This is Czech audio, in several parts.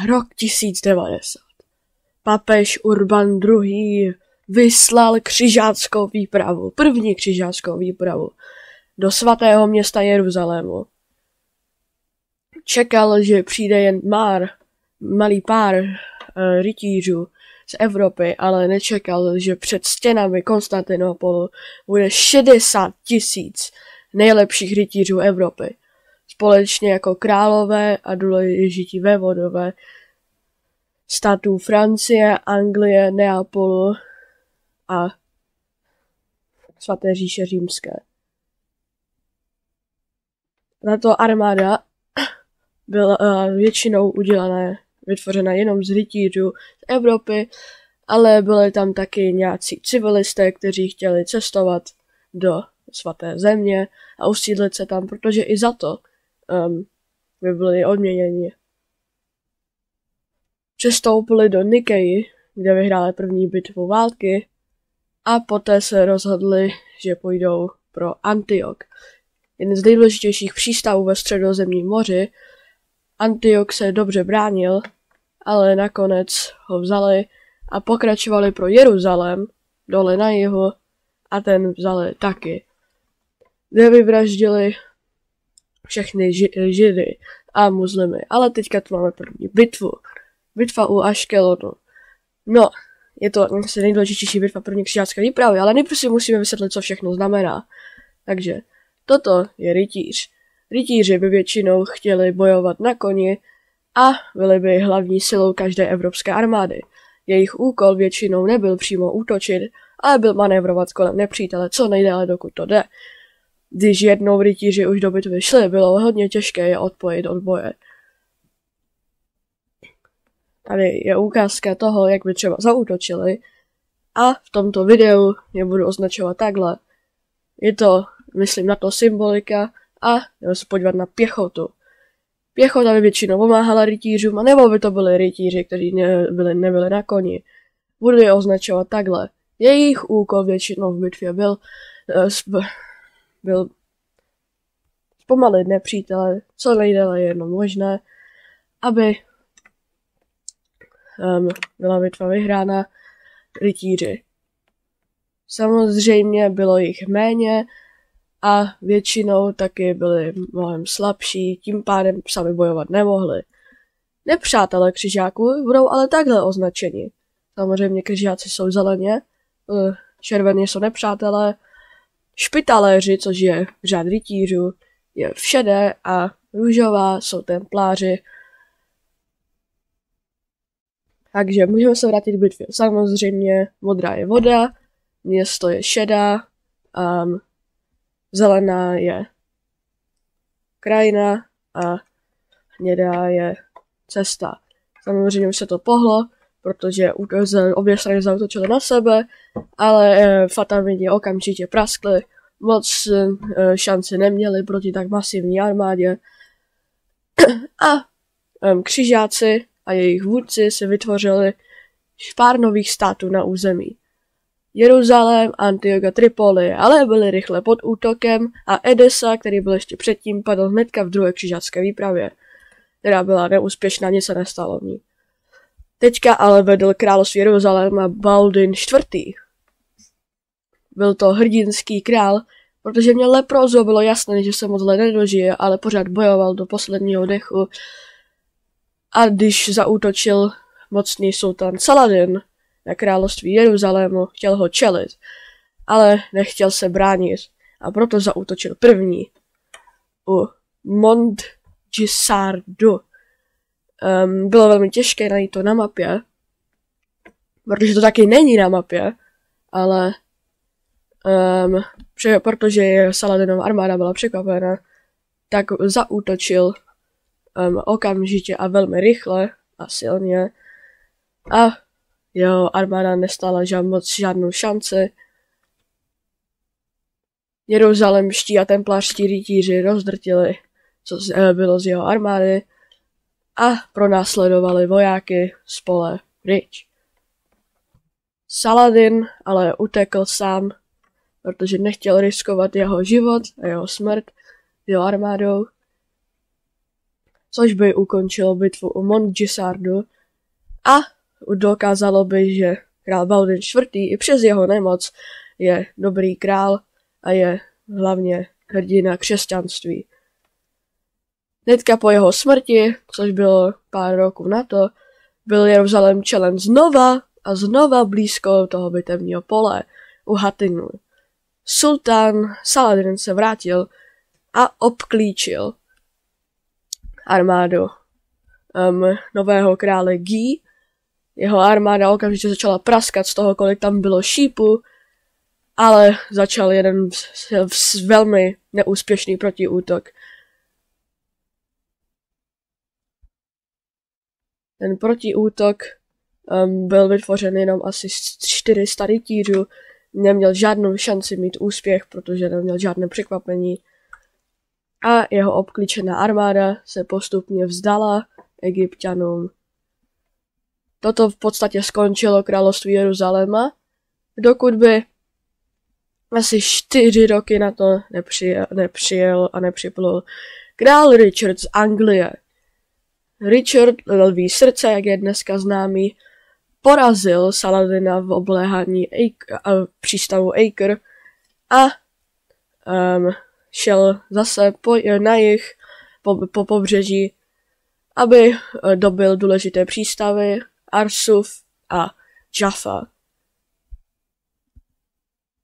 rok 1090. Papež Urban II. Vyslal křižáckou výpravu, první křižáckou výpravu, do svatého města Jeruzalému. Čekal, že přijde jen malý pár rytířů z Evropy, ale nečekal, že před stěnami Konstantinopolu bude 60 000 nejlepších rytířů Evropy. Společně jako králové a důležití vévodové států Francie, Anglie, Neapolu a svaté říše římské. Tato armáda byla většinou vytvořena jenom z rytířů z Evropy, ale byly tam taky nějací civilisté, kteří chtěli cestovat do svaté země a usídlit se tam, protože i za to by byli odměněni. Přestoupili do Nikeji, kde vyhráli první bitvu války, a poté se rozhodli, že půjdou pro Antiok, jeden z nejdůležitějších přístavů ve Středozemním moři. Antiok se dobře bránil, ale nakonec ho vzali a pokračovali pro Jeruzalém, dole na jihu, a ten vzali taky. Kde vyvraždili všechny Židy a muslimy. Ale teďka tu máme první bitvu. Bitva u Aškelonu. No, je to asi nejdůležitější bitva první křižácké výpravy, ale nejprve si musíme vysvětlit, co všechno znamená. Takže toto je rytíř. Rytíři by většinou chtěli bojovat na koni a byli by hlavní silou každé evropské armády. Jejich úkol většinou nebyl přímo útočit, ale byl manévrovat kolem nepřítele co nejdéle, dokud to jde. Když jednou rytíři už do bitvy šli, bylo hodně těžké je odpojit od boje. Tady je ukázka toho, jak by třeba zaútočili, a v tomto videu je budu označovat takhle. Je to, myslím, na to symbolika, a jdeme se podívat na pěchotu. Pěchota by většinou pomáhala rytířům, a nebo by to byli rytíři, kteří nebyli na koni. Budu je označovat takhle. Jejich úkol většinou v bitvě byl zpomalit nepřítele, co nejdéle je jenom možné, aby byla bitva vyhrána rytíři. Samozřejmě bylo jich méně a většinou taky byli mnohem slabší, tím pádem sami bojovat nemohli. Nepřátelé křižáků budou ale takhle označeni. Samozřejmě křižáci jsou zeleně, červeně jsou nepřátelé, špitaléři, což je řád rytířů, je v šedé, a růžová jsou templáři. Takže můžeme se vrátit k bitvě. Samozřejmě modrá je voda, město je šedá, zelená je krajina a hnědá je cesta. Samozřejmě už se to pohlo, protože obě strany zaútočily na sebe, ale fatamidi okamžitě praskly, moc šanci neměli proti tak masivní armádě. A křižáci a jejich vůdci se vytvořili pár nových států na území. Jeruzalém, Antiok a Tripoli, ale byli rychle pod útokem, a Edesa, který byl ještě předtím, padl hnedka v druhé křižácké výpravě, která byla neúspěšná, nic se nestalo v ní. Teďka ale vedl království Jeruzaléma Baldin IV. Byl to hrdinský král, protože měl leprózu, bylo jasné, že se moc let nedožije, ale pořád bojoval do posledního dechu. A když zaútočil mocný sultán Saladin na království Jeruzalému, chtěl ho čelit, ale nechtěl se bránit, a proto zaútočil první u Montgisardu. Bylo velmi těžké najít to na mapě, protože to taky není na mapě, ale protože Saladinova armáda byla překvapena, tak zaútočil okamžitě a velmi rychle a silně, a jeho armáda nestála žádnou šanci. Jeruzalemští a templářští rytíři rozdrtili, co bylo z jeho armády, a pronásledovali vojáky z pole pryč. Saladin ale utekl sám, protože nechtěl riskovat jeho život a jeho smrt s jeho armádou. což by ukončilo bitvu u Montgisardu a dokázalo by, že král Balduin IV. I přes jeho nemoc je dobrý král a je hlavně hrdina křesťanství. Hnedka po jeho smrti, což bylo pár roků na to, byl Jeruzalém čelen znova blízko toho bitevního pole u Hatinu. Sultán Saladin se vrátil a obklíčil armádu nového krále Guy. Jeho armáda okamžitě začala praskat z toho, kolik tam bylo šípu, ale začal jeden velmi neúspěšný protiútok. Ten protiútok byl vytvořen jenom asi 400 rytířů, neměl žádnou šanci mít úspěch, protože neměl žádné překvapení. A jeho obklíčená armáda se postupně vzdala Egypťanům. Toto v podstatě skončilo království Jeruzaléma, dokud by asi 4 roky na to nepřijel a nepřiplul král Richard z Anglie. Richard, lví srdce, jak je dneska známý, porazil Saladina v obléhání přístavu Acre a šel zase na jih po pobřeží, aby dobyl důležité přístavy Arsuf a Jaffa.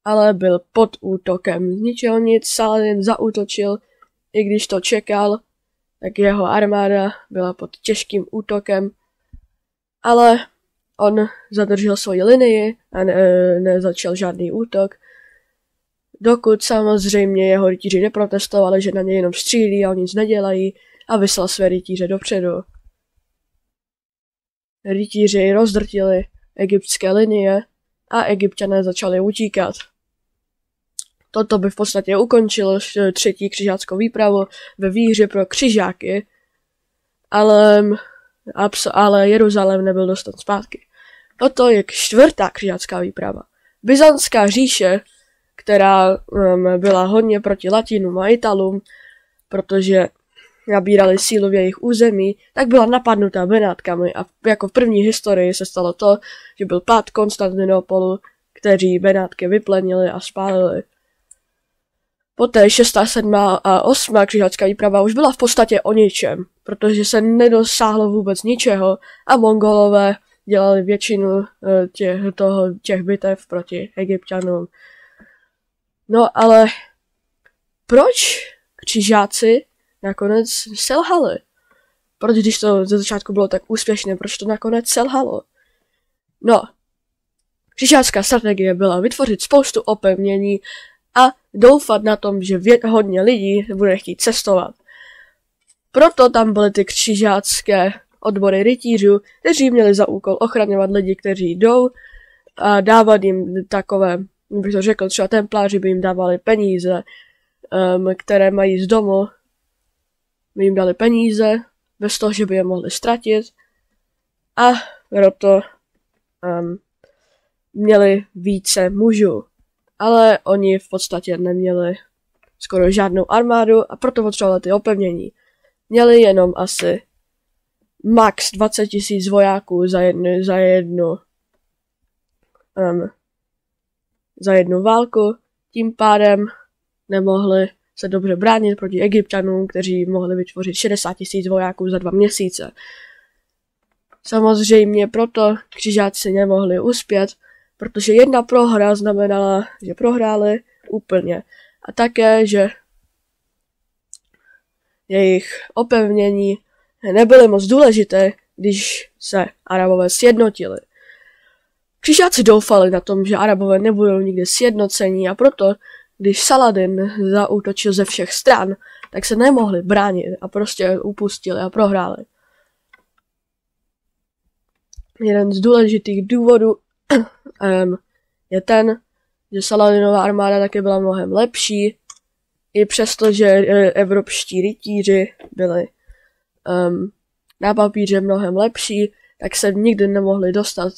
Ale byl pod útokem. Z ničeho nic Saladin zaútočil, i když to čekal, tak jeho armáda byla pod těžkým útokem, ale on zadržel svoji linii a nezačal žádný útok, dokud samozřejmě jeho rytíři neprotestovali, že na něj jenom střílí a oni nic nedělají, a vyslal své rytíře dopředu. Rytíři rozdrtili egyptské linie a Egypťané začali utíkat. Toto by v podstatě ukončilo 3. křižáckou výpravu ve víře pro křižáky, ale Jeruzalém nebyl dostat zpátky. Toto je 4. křižácká výprava. Byzantská říše, která byla hodně proti Latinům a Italům, protože nabírali sílu v jejich území, tak byla napadnutá Benátkami a jako v první historii se stalo to, že byl pád Konstantinopolu, kteří Benátky vyplenili a spálili. Poté 6., 7. a 8. křižácká výprava už byla v podstatě o ničem, protože se nedosáhlo vůbec ničeho a Mongolové dělali většinu těch bitev proti Egypťanům. No ale proč křižáci nakonec selhali? Proč, když to ze začátku bylo tak úspěšné, proč to nakonec selhalo? No, křižácká strategie byla vytvořit spoustu opevnění a doufat na tom, že hodně lidí bude chtít cestovat. Proto tam byly ty křižácké odbory rytířů, kteří měli za úkol ochraňovat lidi, kteří jdou, a dávat jim takové, bych to řekl, třeba templáři by jim dávali peníze, které mají z domu, by jim dali peníze, bez toho, že by je mohli ztratit, a proto měli více mužů. Ale oni v podstatě neměli skoro žádnou armádu a proto potřebovali ty opevnění. Měli jenom asi max 20 000 vojáků za jednu válku, tím pádem nemohli se dobře bránit proti Egypťanům, kteří mohli vytvořit 60 000 vojáků za 2 měsíce. Samozřejmě proto křižáci nemohli uspět, protože jedna prohra znamenala, že prohráli úplně. A také, že jejich opevnění nebyly moc důležité, když se Arabové sjednotili. Křižáci doufali na tom, že Arabové nebudou nikdy sjednocení, a proto, když Saladin zaútočil ze všech stran, tak se nemohli bránit a prostě upustili a prohráli. Jeden z důležitých důvodů je ten, že Saladinová armáda taky byla mnohem lepší, i přesto, že evropští rytíři byli na papíře mnohem lepší, tak se nikdy nemohli dostat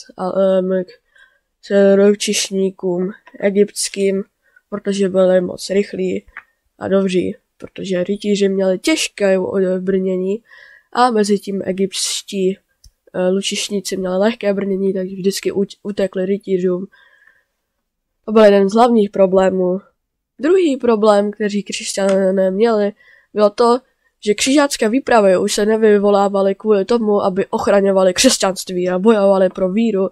k rovčišníkům egyptským, protože byli moc rychlí a dobří, protože rytíři měli těžké brnění a mezi tím egyptští lučišníci měli lehké brnění, takže vždycky utekli rytířům. To byl jeden z hlavních problémů. Druhý problém, který křesťané měli, bylo to, že křižácké výpravy už se nevyvolávaly kvůli tomu, aby ochraňovali křesťanství a bojovali pro víru,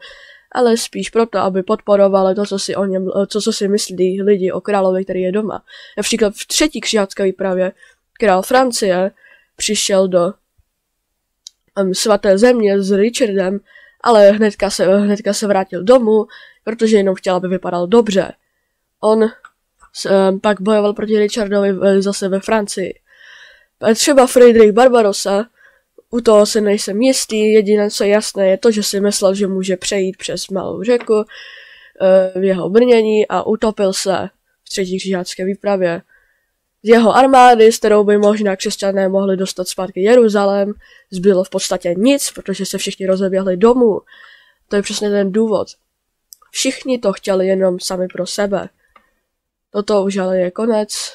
ale spíš proto, aby podporovali to, co si myslí lidi o královi, který je doma. Například v třetí křižácké výpravě král Francie přišel do svaté země s Richardem, ale hnedka se vrátil domů, protože jenom chtěl, aby vypadal dobře. On pak bojoval proti Richardovi zase ve Francii. Třeba Friedrich Barbarossa, u toho se nejsem jistý, jediné, co je jasné, je to, že si myslel, že může přejít přes malou řeku v jeho brnění a utopil se v třetí křižácké výpravě. Z jeho armády, s kterou by možná křesťané mohli dostat zpátky Jeruzalém, zbylo v podstatě nic, protože se všichni rozeběhli domů. To je přesně ten důvod. Všichni to chtěli jenom sami pro sebe. Toto už ale je konec.